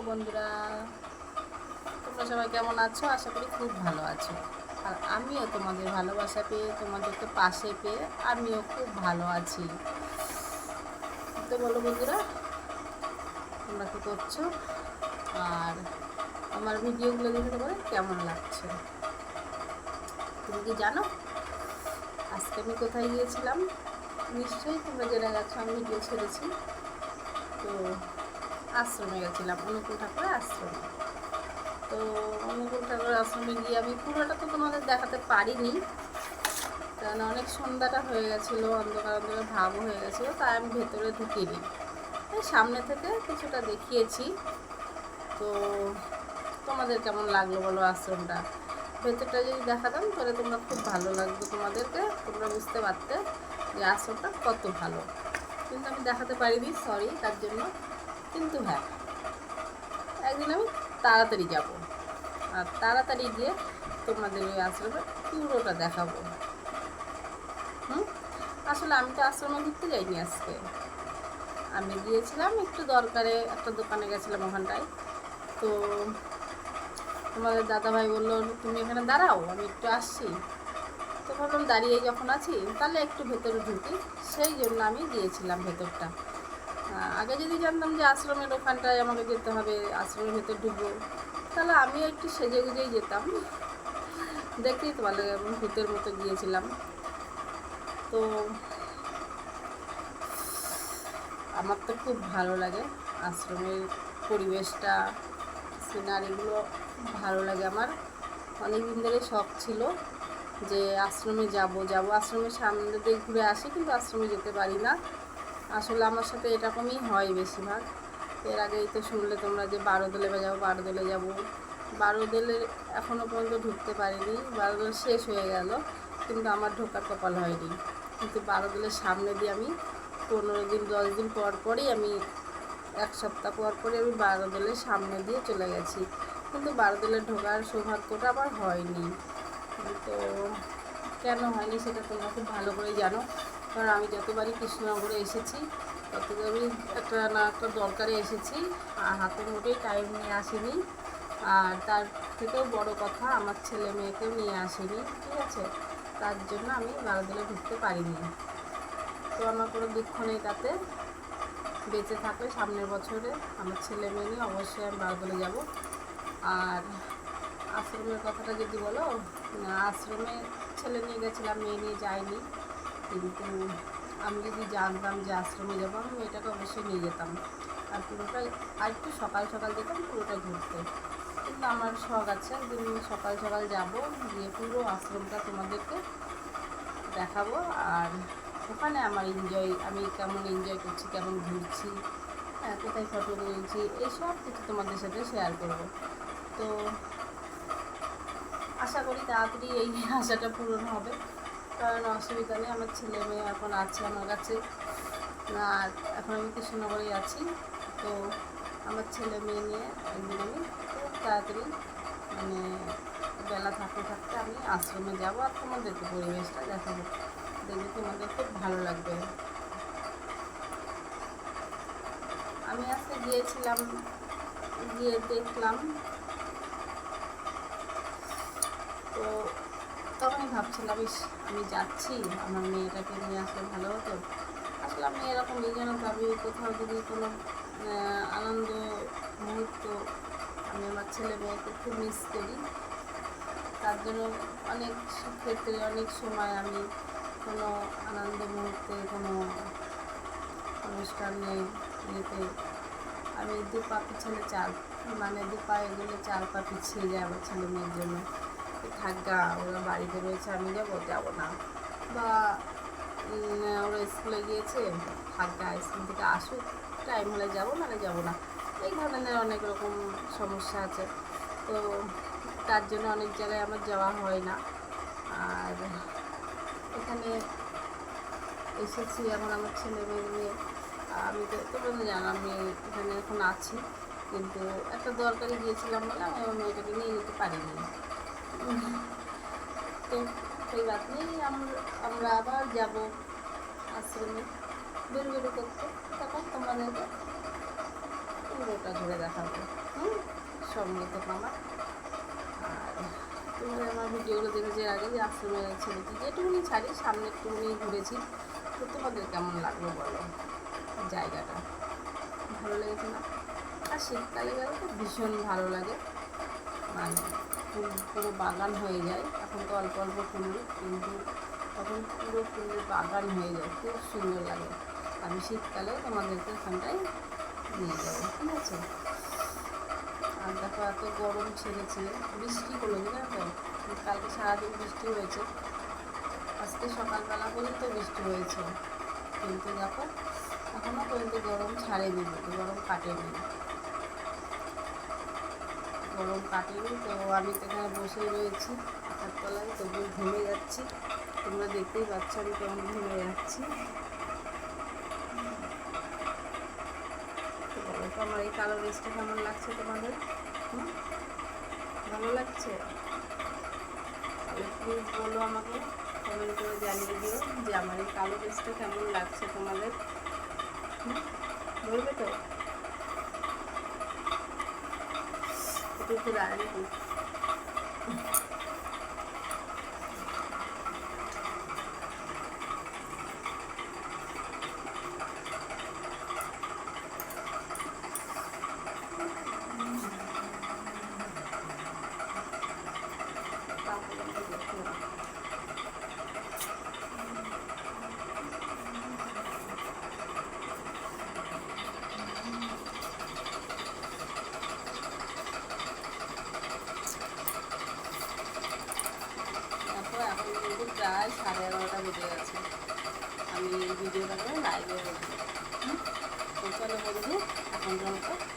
বন্ধুরা, তোমরা সবাই কেমন আছো? আশা করি খুব ভালো আছো। আর আমিও তোমাদের ভালোবাসা পেয়ে, তোমাদেরকে পাশে পেয়ে আমিও খুব ভালো আছি। তো বলো বন্ধুরা, তোমরা কী করছো? আর আমার ভিডিওগুলো দেখে তোমাদের কেমন লাগছে? তুমি কি জানো আজকে আমি কোথায় গিয়েছিলাম? নিশ্চয়ই তোমরা জেনে গেছো, আমি ভিডিও ছেড়েছি। তো আশ্রমে গেছিলাম, অনুকূল ঠাকুরের আশ্রমে। তো অনুকূল ঠাকুরের আশ্রমে গিয়ে আমি পুরোটা তো তোমাদের দেখাতে পারিনি, কারণ অনেক সন্ধ্যাটা হয়ে গেছিলো, অন্ধকার অন্ধকার ভাবও হয়ে গেছিলো, তাই আমি ভেতরে ঢুকিনি। সামনে থেকে কিছুটা দেখিয়েছি। তো তোমাদের কেমন লাগলো বলো আশ্রমটা? ভেতরটা যদি দেখাতাম তাহলে তোমরা খুব ভালো লাগতো, তোমাদেরকে তোমরা বুঝতে পারতে যে আশ্রমটা কত ভালো। কিন্তু আমি দেখাতে পারিনি, সরি তার জন্য। কিন্তু হ্যাঁ, একদিন আমি তাড়াতাড়ি যাব, আর তাড়াতাড়ি গিয়ে তোমাদের ওই আশ্রমে পুরোটা দেখাবো। আসলে আমি তো আশ্রমে ঘুরতে যাইনি আজকে, আমি গিয়েছিলাম একটু দরকারে, একটা দোকানে গেছিলাম ওখানটায়। তো তোমাদের দাদাভাই বললো তুমি এখানে দাঁড়াও, আমি একটু আসছি। তো ভাবলাম দাঁড়িয়ে যখন আছি তাহলে একটু ভেতরে ঢুকি, সেই জন্য আমি গিয়েছিলাম ভেতরটা। আগে যদি জানতাম যে আশ্রমের ওখানটায় আমাকে যেতে হবে, আশ্রমের ভেতর ঢুকবো, তাহলে আমিও একটু সেজে গুজেই যেতাম। দেখতেই তো ভালো, ভূতের মতো গিয়েছিলাম। তো আমার তো খুব ভালো লাগে আশ্রমের পরিবেশটা, সিনারিগুলো ভালো লাগে আমার। অনেক দিন ধরে শখ ছিল যে আশ্রমে যাব, আশ্রমের সামনে দিয়ে ঘুরে আসি, কিন্তু আশ্রমে যেতে পারি না। আসলে আমার সাথে এরকমই হয় বেশিরভাগ। এর আগেই তো শুনলে তোমরা যে বারোদোলে যাবো, বারোদোলে যাব। বারোদোলে এখনও পর্যন্ত ঢুকতে পারিনি, বারোদোল শেষ হয়ে গেল, কিন্তু আমার ঢোকার কপাল হয়নি। কিন্তু বারোদোলের সামনে দিয়ে আমি 15 দিন 10 দিন পর পরই, আমি 1 সপ্তাহ পর পরই আমি বারোদোলের সামনে দিয়ে চলে গেছি, কিন্তু বারোদোলে ঢোকার সৌভাগ্যটা আমার হয়নি। তো কেন হয়নি সেটা তোমরা খুব ভালো করেই জানো, কারণ আমি যতবারই কৃষ্ণনগরে এসেছি ততবারই একটা না একটা দরকারে এসেছি, আর হাতে মোটেই টাইম নিয়ে আসিনি। আর তার থেকেও বড় কথা, আমার ছেলে মেয়েকেও নিয়ে আসিনি, ঠিক আছে? তার জন্য আমি বারোদোলে ঢুকতে পারিনি। তো আমার কোনো দুঃখ নেই তাতে, বেঁচে থাকলে সামনের বছরে আমার ছেলে মেয়ে নিয়ে অবশ্যই আমি বারোদোলে যাব। আর আশ্রমের কথাটা যদি বলো, আশ্রমে ছেলে নিয়ে গেছিলাম, মেয়ে নিয়ে যাইনি। কিন্তু আমি যদি জানতাম যে আশ্রমে যাবো, আমি মেয়েটাকে অবশ্যই নিয়ে যেতাম, আর পুরোটাই আর একটু সকাল সকাল যেতাম পুরোটা ঘুরতে। কিন্তু আমার শখ আছে একদিন সকাল সকাল যাব, গিয়ে পুরো আশ্রমটা তোমাদেরকে দেখাবো। আর ওখানে আমার আমি কেমন এনজয় করছি, কেমন ঘুরছি, কোথায় ফটো তুলছি, এইসব কিছু তোমাদের সাথে শেয়ার করব। তো আশা করি তাড়াতাড়ি এই আশাটা পূরণ হবে, কারণ অসুবিধা নেই, আমার ছেলে মেয়ে এখন আছে আমার কাছে। আর এখন আমি কৃষ্ণনগরেই আছি। তো আমার ছেলে মেয়ে নিয়ে একদিন আমি খুব তাড়াতাড়ি, মানে বেলা থাকতে থাকতে আমি আশ্রমে যাব, আর তোমাদেরকে পরিবেশটা দেখাবো, দেখবে তোমাদের খুব ভালো লাগবে। আমি আজকে গিয়েছিলাম, গিয়ে দেখলাম, তো তখনই ভাবছিলাম আমি যাচ্ছি, আমার মেয়েটাকে নিয়ে আসলে ভালো হতো। আসলে আমি এরকম যেন ভাবি, কোথাও যদি কোনো আনন্দ মুহূর্ত, আমি আমার ছেলে মেয়েকে খুব মিস করি। তার জন্য অনেক ক্ষেত্রে অনেক সময় আমি কোনো আনন্দ মুহূর্তে, কোনো অনুষ্ঠানে, ইয়েতে আমি 2 পা পিছনে 4, মানে 2 পা এগুলো 4 পা পিছিয়ে যায় আমার ছেলে মেয়ের জন্য। থাকা, ওরা বাড়িতে রয়েছে, আমি যাব না, বা ওরা স্কুলে গিয়েছে, থাকা, স্কুল থেকে আসুক, টাইম হলে যাব, মানে যাব না, এই ধরনের অনেক রকম সমস্যা আছে। তো তার জন্য অনেক জায়গায় আমার যাওয়া হয় না। আর এখানে এসেছি এখন আমার ছেলে মেয়ে নিয়ে, আমি তো তোমরা তো জানো আমি এখানে এখন আছি, কিন্তু একটা দরকারে গিয়েছিলাম বলে আমি আমার মেয়েটাকে নিয়ে যেতে পারিনি। তো সেই বাদ নেই, আমরা আবার যাব আশ্রমে বেরু করতে, তখন তোমাদেরকে পুরোটা ঘুরে দেখাবো। সঙ্গে তো আমার। আর তোমরা আমার ভিডিওগুলো দেখেছি এর আগে যে আশ্রমে ছেড়েছি, যেটুকুনি ছাড়ি সামনে একটুকুনি ঘুরেছি। তো তোমাদের কেমন লাগলো বলো জায়গাটা? ভালো লেগেছে না? আর শীতকালে গেলে তো ভীষণ ভালো লাগে, মানে ফুল পুরো বাগান হয়ে যায়। এখন তো অল্প অল্প ফুল, কিন্তু তখন পুরো ফুলের বাগান হয়ে যায়, খুব সুন্দর লাগে। আমি শীতকালেও তোমাদেরকে ওখানটায় নিয়ে যাবো, ঠিক আছে? আর দেখো এত গরম ছেড়েছে, বৃষ্টি হলো জানো তো, কালকে সারাদিন বৃষ্টি হয়েছে, আজকে সকালবেলা পর্যন্ত বৃষ্টি হয়েছে, কিন্তু দেখো এখনও পর্যন্ত গরম ছাড়েনি, গরম কাটেনি, গরম কাটেনি। তো আমি তো এখানে বসেই রয়েছি পাখার তলায়, তবুও ঘেমে যাচ্ছি। তোমরা দেখতেই পাচ্ছ আমি কেমন ঘেমে যাচ্ছি। তো বলো তো আমার এই কালো ড্রেসটা কেমন লাগছে তোমাদের? ভালো লাগছে? তাহলে প্লিজ বলো আমাকে, কমেন্ট করে জানিয়ে দিও যে আমার এই কালো ড্রেসটা কেমন লাগছে তোমাদের। বলবে তো? একটু দাঁড়িয়ে এখন কিন্তু প্রায় 11:30 বেজে গেছে, আমি এই ভিডিওটা করে লাইভে বলবো। তো চলো বন্ধু, এখন জন্য